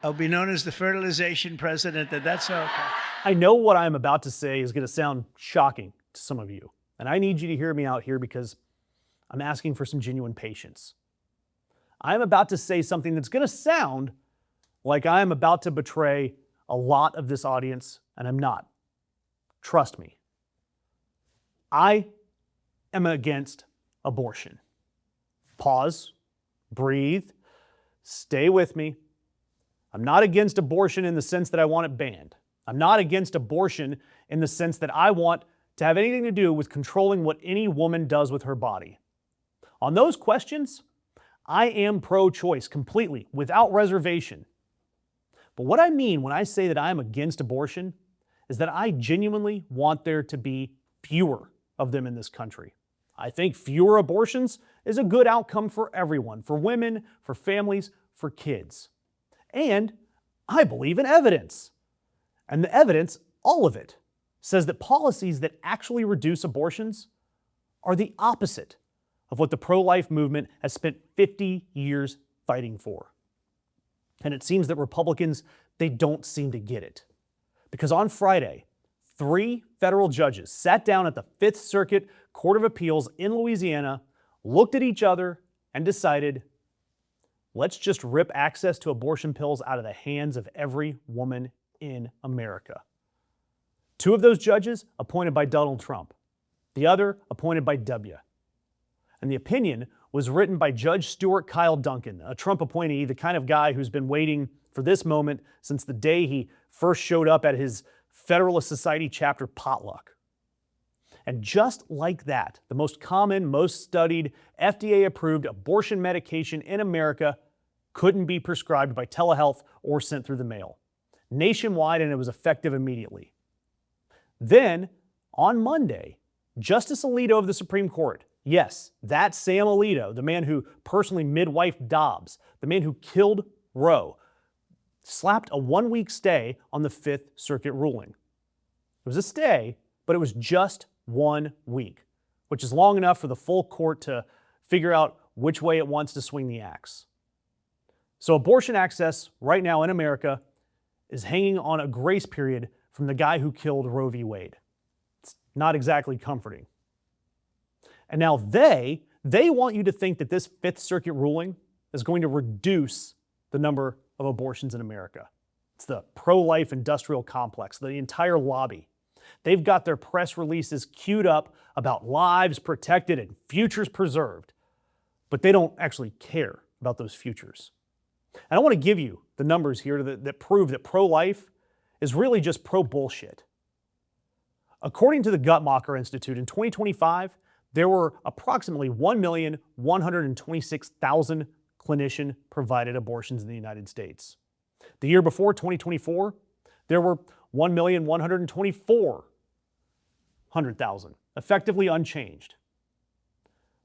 I'll be known as the fertilization president, and that's okay. I know what I'm about to say is going to sound shocking to some of you, and I need you to hear me out here because I'm asking for some genuine patience. I'm about to say something that's going to sound like I'm about to betray a lot of this audience, and I'm not. Trust me. I am against abortion. Pause, breathe, stay with me. I'm not against abortion in the sense that I want it banned. I'm not against abortion in the sense that I want to have anything to do with controlling what any woman does with her body. On those questions, I am pro-choice completely, without reservation. But what I mean when I say that I am against abortion is that I genuinely want there to be fewer of them in this country. I think fewer abortions is a good outcome for everyone, for women, for families, for kids. And I believe in evidence. And the evidence, all of it, says that policies that actually reduce abortions are the opposite of what the pro-life movement has spent 50 years fighting for. And it seems that Republicans, they don't seem to get it. Because on Friday, 3 federal judges sat down at the Fifth Circuit Court of Appeals in Louisiana, looked at each other, and decided, let's just rip access to abortion pills out of the hands of every woman in America. 2 of those judges appointed by Donald Trump, the other appointed by W. And the opinion was written by Judge Stuart Kyle Duncan, a Trump appointee, the kind of guy who's been waiting for this moment since the day he first showed up at his Federalist Society chapter potluck. And just like that, the most common, most studied, FDA-approved abortion medication in America couldn't be prescribed by telehealth or sent through the mail. Nationwide, and it was effective immediately. Then, on Monday, Justice Alito of the Supreme Court, yes, that Sam Alito, the man who personally midwifed Dobbs, the man who killed Roe, slapped a 1-week stay on the Fifth Circuit ruling. It was a stay, but it was just 1 week, which is long enough for the full court to figure out which way it wants to swing the axe. So abortion access right now in America is hanging on a grace period from the guy who killed Roe v. Wade. It's not exactly comforting. And now they want you to think that this Fifth Circuit ruling is going to reduce the number of abortions in America. It's the pro-life industrial complex, the entire lobby. They've got their press releases queued up about lives protected and futures preserved, but they don't actually care about those futures. And I want to give you the numbers here that prove that pro-life is really just pro-bullshit. According to the Guttmacher Institute, in 2025, there were approximately 1,126,000 clinician-provided abortions in the United States. The year before, 2024, there were 1,124,000, effectively unchanged.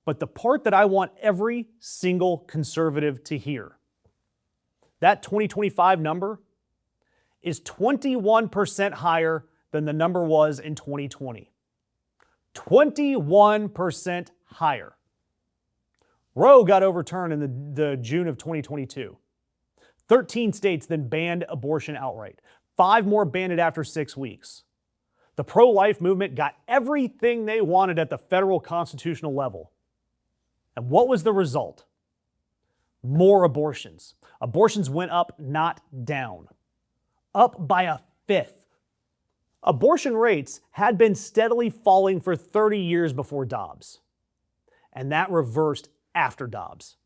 But the part that I want every single conservative to hear, that 2025 number is 21% higher than the number was in 2020. 21% higher. Roe got overturned in the June of 2022. 13 states then banned abortion outright. 5 more banned it after 6 weeks. The pro-life movement got everything they wanted at the federal constitutional level. And what was the result? More abortions. Abortions went up, not down. Up by a fifth. Abortion rates had been steadily falling for 30 years before Dobbs. And that reversed after Dobbs.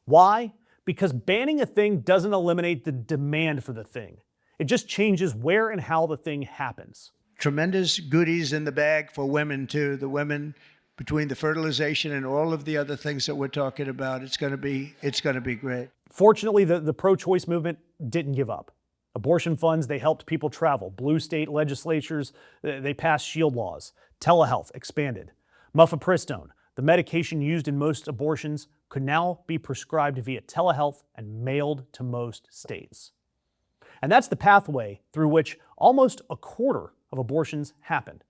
Why? Because banning a thing doesn't eliminate the demand for the thing. It just changes where and how the thing happens. Tremendous goodies in the bag for women, too. The women, between the fertilization and all of the other things that we're talking about, it's going to be great. Fortunately, the pro-choice movement didn't give up. Abortion funds, they helped people travel. Blue state legislatures, they passed shield laws. Telehealth expanded. Mifepristone, the medication used in most abortions, could now be prescribed via telehealth and mailed to most states. And that's the pathway through which almost a quarter of abortions happened.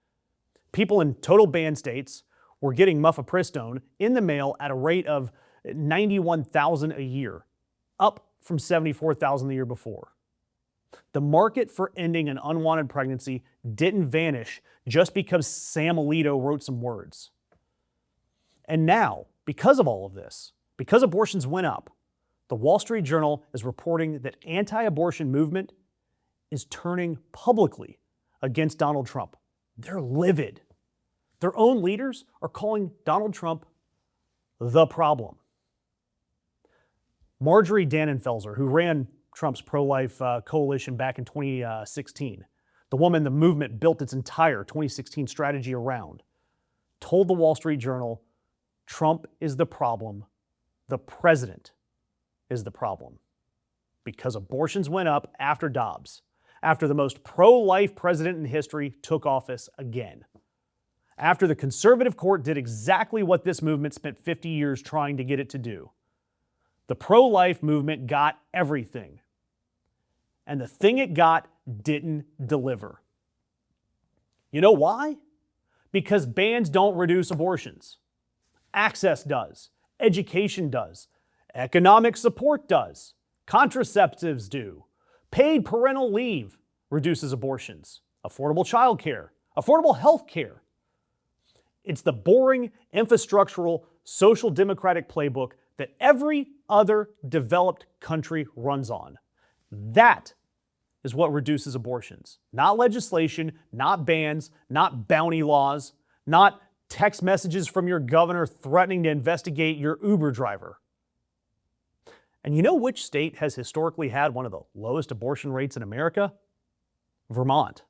People in total ban states were getting mifepristone in the mail at a rate of 91,000 a year, up from 74,000 the year before. The market for ending an unwanted pregnancy didn't vanish just because Sam Alito wrote some words. And now, because of all of this, because abortions went up, the Wall Street Journal is reporting that anti-abortion movement is turning publicly against Donald Trump. They're livid. Their own leaders are calling Donald Trump the problem. Marjorie Dannenfelser, who ran Trump's pro-life coalition back in 2016, the woman the movement built its entire 2016 strategy around, told the Wall Street Journal, Trump is the problem, the president is the problem. Because abortions went up after Dobbs, after the most pro-life president in history took office again. After the conservative court did exactly what this movement spent 50 years trying to get it to do. The pro-life movement got everything. And the thing it got didn't deliver. You know why? Because bans don't reduce abortions. Access does. Education does. Economic support does. Contraceptives do. Paid parental leave reduces abortions. Affordable childcare. Affordable health care. It's the boring, infrastructural, social democratic playbook that every other developed country runs on. That is what reduces abortions. Not legislation, not bans, not bounty laws, not text messages from your governor threatening to investigate your Uber driver. And you know which state has historically had one of the lowest abortion rates in America? Vermont.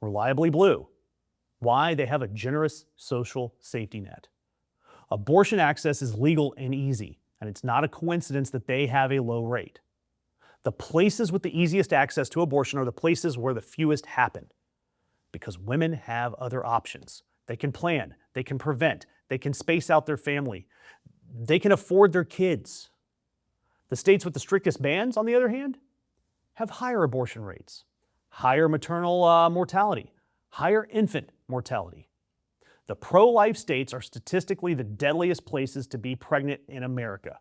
Reliably blue. Why? They have a generous social safety net. Abortion access is legal and easy, and it's not a coincidence that they have a low rate. The places with the easiest access to abortion are the places where the fewest happen, because women have other options. They can plan, they can prevent, they can space out their family, they can afford their kids. The states with the strictest bans, on the other hand, have higher abortion rates, higher maternal mortality, higher infant mortality. The pro-life states are statistically the deadliest places to be pregnant in America.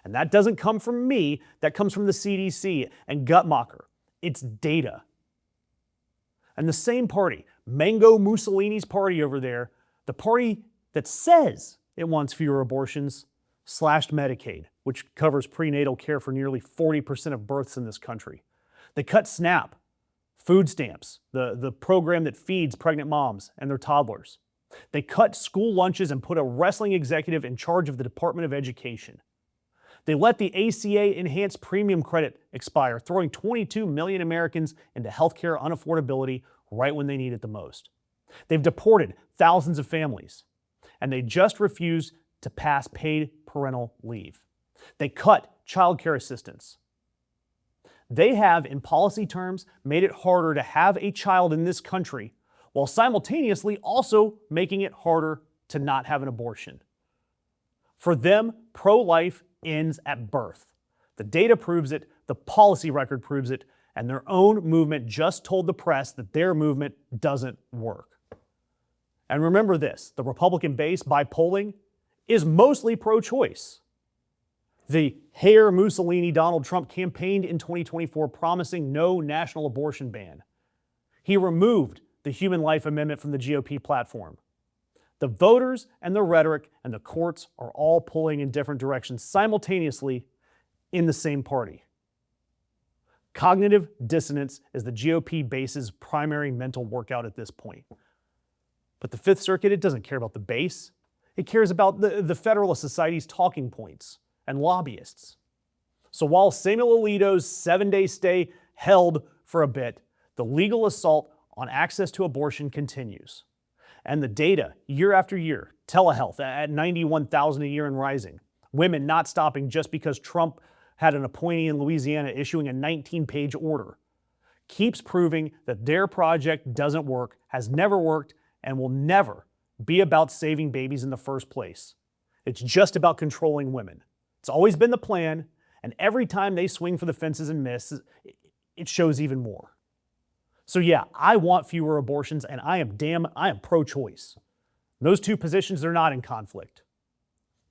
And that doesn't come from me, that comes from the CDC and Guttmacher. It's data. And the same party, Mango Mussolini's party over there, the party that says it wants fewer abortions, slashed Medicaid, which covers prenatal care for nearly 40% of births in this country. They cut SNAP, food stamps, the program that feeds pregnant moms and their toddlers. They cut school lunches and put a wrestling executive in charge of the Department of Education. They let the ACA enhanced premium credit expire, throwing 22 million Americans into healthcare unaffordability right when they need it the most. They've deported thousands of families, and they just refuse to pass paid parental leave. They cut child care assistance. They have, in policy terms, made it harder to have a child in this country, while simultaneously also making it harder to not have an abortion. For them, pro-life ends at birth. The data proves it, the policy record proves it, and their own movement just told the press that their movement doesn't work. And remember this, the Republican base, by polling, is mostly pro-choice. The Hair Mussolini Donald Trump campaigned in 2024 promising no national abortion ban. He removed the Human Life Amendment from the GOP platform. The voters and the rhetoric and the courts are all pulling in different directions simultaneously in the same party. Cognitive dissonance is the GOP base's primary mental workout at this point. But the Fifth Circuit, it doesn't care about the base. It cares about the Federalist Society's talking points and lobbyists. So while Samuel Alito's 7-day stay held for a bit, the legal assault on access to abortion continues. And the data, year after year, telehealth at 91,000 a year and rising, women not stopping just because Trump had an appointee in Louisiana issuing a 19-page order, keeps proving that their project doesn't work, has never worked, and will never be about saving babies in the first place. It's just about controlling women. It's always been the plan, and every time they swing for the fences and miss, it shows even more. So yeah, I want fewer abortions, and I am pro-choice. Those two positions are not in conflict.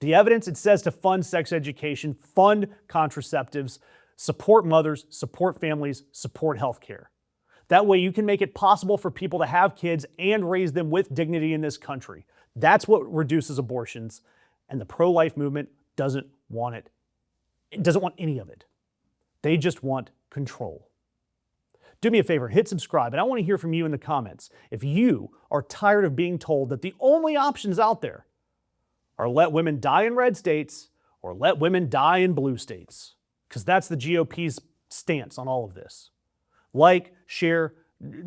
The evidence, it says to fund sex education, fund contraceptives, Support mothers, support families, support healthcare. That way you can make it possible for people to have kids and raise them with dignity in this country. That's what reduces abortions, and the pro-life movement doesn't want it. It doesn't want any of it. They just want control. Do me a favor, hit subscribe, and I want to hear from you in the comments. If you are tired of being told that the only options out there are let women die in red states or let women die in blue states, because that's the GOP's stance on all of this. Like, share,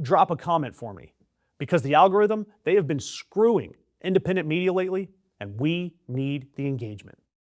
drop a comment for me, because the algorithm, they have been screwing independent media lately, and we need the engagement.